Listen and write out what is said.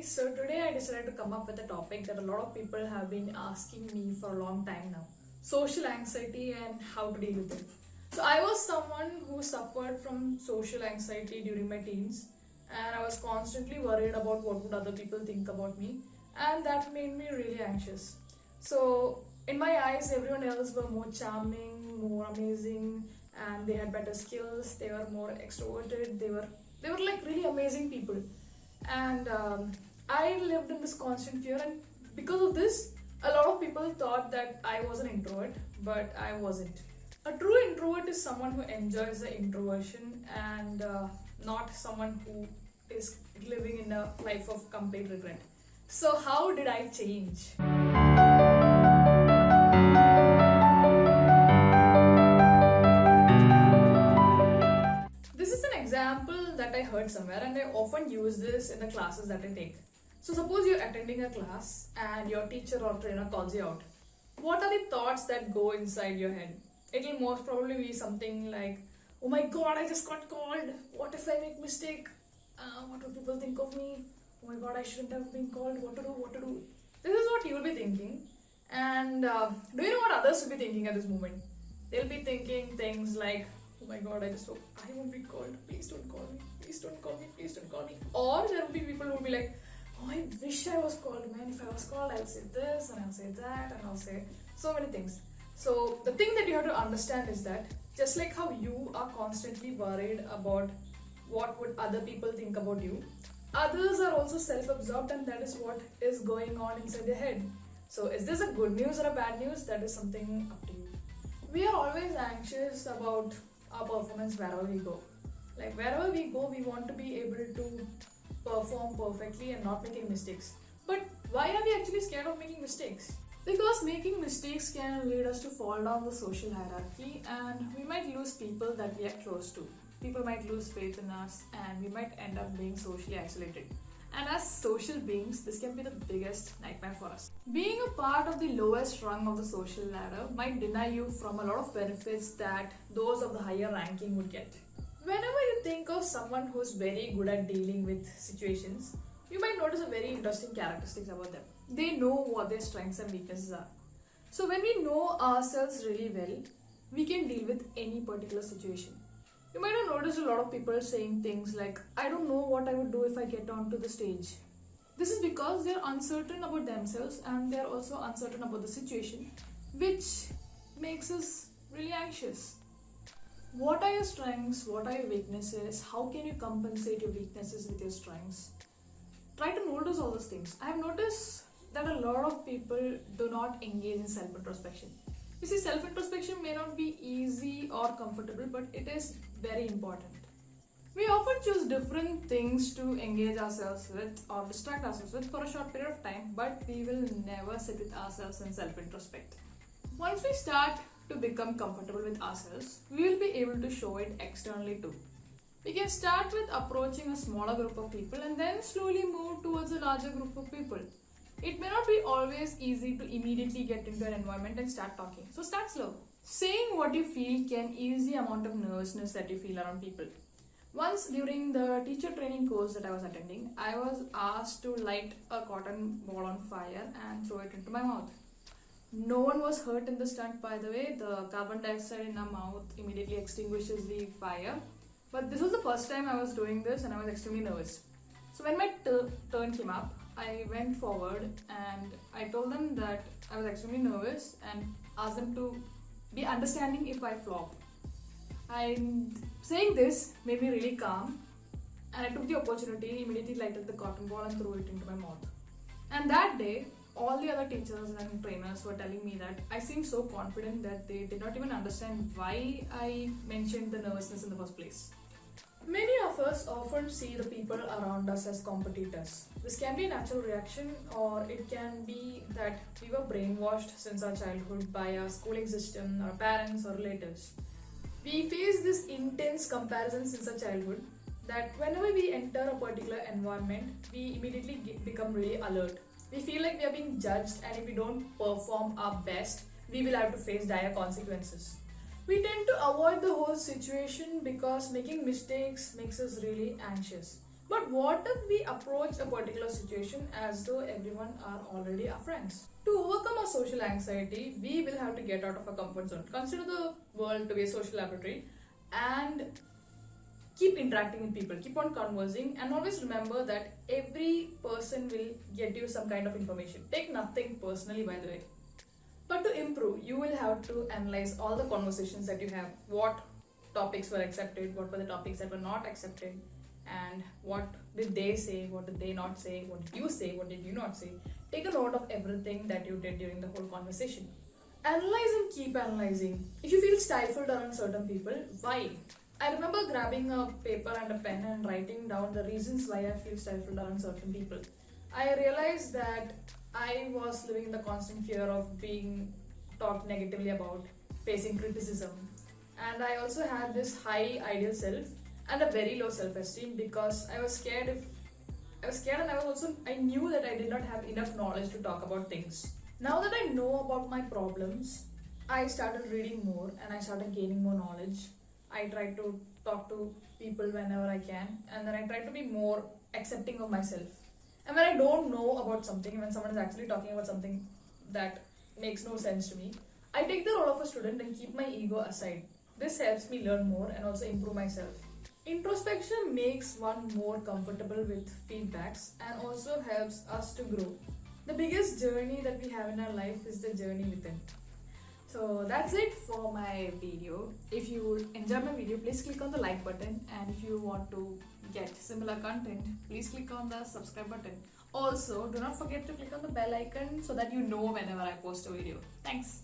So today I decided to come up with a topic that a lot of people have been asking me for a long time now. Social anxiety and how to deal with it. So I was someone who suffered from social anxiety during my teens, and I was constantly worried about what would other people think about me, and that made me really anxious. So in my eyes everyone else were more charming, more amazing, and they had better skills, they were more extroverted, they were like really amazing people. And I lived in this constant fear, and because of this a lot of people thought that I was an introvert, but I wasn't. A true introvert is someone who enjoys the introversion and not someone who is living in a life of complete regret. So how did I change? This is an example that I heard somewhere, and I often use this in the classes that I take. So, suppose you're attending a class and your teacher or trainer calls you out. What are the thoughts that go inside your head? It'll most probably be something like, "Oh my god, I just got called. What if I make mistake? What will people think of me? Oh my god, I shouldn't have been called. What to do? What to do?" This is what you'll be thinking. And do you know what others will be thinking at this moment? They'll be thinking things like, "Oh my god, I just hope I won't be called. Please don't call me. Please don't call me. Please don't call me." Or there will be people who will be like, "Oh, I wish I was called, man. If I was called, I'll say this and I'll say that and I'll say so many things." So the thing that you have to understand is that just like how you are constantly worried about what would other people think about you, others are also self-absorbed, and that is what is going on inside their head. So is this a good news or a bad news? That is something up to you. We are always anxious about our performance wherever we go. Like wherever we go, we want to be able to perform perfectly and not making mistakes. But why are we actually scared of making mistakes? Because making mistakes can lead us to fall down the social hierarchy, and we might lose people that we are close to. People might lose faith in us, and we might end up being socially isolated. And as social beings, this can be the biggest nightmare for us. Being a part of the lowest rung of the social ladder might deny you from a lot of benefits that those of the higher ranking would get. Whenever you think of someone who's very good at dealing with situations, you might notice a very interesting characteristics about them. They know what their strengths and weaknesses are. So when we know ourselves really well, we can deal with any particular situation. You might have noticed a lot of people saying things like, "I don't know what I would do if I get onto the stage." This is because they're uncertain about themselves, and they're also uncertain about the situation, which makes us really anxious. What are your strengths? What are your weaknesses? How can you compensate your weaknesses with your strengths? Try to notice all those things. I have noticed that a lot of people do not engage in self-introspection. You see, self-introspection may not be easy or comfortable, but it is very important. We often choose different things to engage ourselves with or distract ourselves with for a short period of time, but we will never sit with ourselves and self-introspect. Once we start to become comfortable with ourselves, we will be able to show it externally too. We can start with approaching a smaller group of people and then slowly move towards a larger group of people. It may not be always easy to immediately get into an environment and start talking, so start slow. Saying what you feel can ease the amount of nervousness that you feel around people. Once during the teacher training course that I was attending, I was asked to light a cotton ball on fire and throw it into my mouth. No one was hurt in the stunt, by the way. The carbon dioxide in our mouth immediately extinguishes the fire. But this was the first time I was doing this, and I was extremely nervous. So when my turn came up, I went forward and I told them that I was extremely nervous and asked them to be understanding if I flop. And saying this made me really calm, and I took the opportunity, immediately lighted the cotton ball and threw it into my mouth. And that day, all the other teachers and trainers were telling me that I seemed so confident that they did not even understand why I mentioned the nervousness in the first place. Many of us often see the people around us as competitors. This can be a natural reaction, or it can be that we were brainwashed since our childhood by our schooling system, our parents, or relatives. We face this intense comparison since our childhood that whenever we enter a particular environment, we immediately become really alert. We feel like we are being judged, and if we don't perform our best, we will have to face dire consequences. We tend to avoid the whole situation because making mistakes makes us really anxious. But what if we approach a particular situation as though everyone are already our friends? To overcome our social anxiety, we will have to get out of our comfort zone. Consider the world to be a social laboratory and keep interacting with people, keep on conversing, and always remember that every person will get you some kind of information. Take nothing personally, by the way. But to improve, you will have to analyze all the conversations that you have. What topics were accepted, what were the topics that were not accepted, and what did they say, what did they not say, what did you say, what did you not say. Take a note of everything that you did during the whole conversation. Analyze and keep analyzing. If you feel stifled around certain people, why? I remember grabbing a paper and a pen and writing down the reasons why I feel stifled around certain people. I realized that I was living in the constant fear of being talked negatively about, facing criticism, and I also had this high ideal self and a very low self-esteem because I was scared, and I knew that I did not have enough knowledge to talk about things. Now that I know about my problems, I started reading more and I started gaining more knowledge. I try to talk to people whenever I can, and then I try to be more accepting of myself. And when I don't know about something, when someone is actually talking about something that makes no sense to me, I take the role of a student and keep my ego aside. This helps me learn more and also improve myself. Introspection makes one more comfortable with feedbacks and also helps us to grow. The biggest journey that we have in our life is the journey within. So that's it for my video. If you enjoyed my video, please click on the like button, and if you want to get similar content, please click on the subscribe button. Also, do not forget to click on the bell icon so that you know whenever I post a video. Thanks.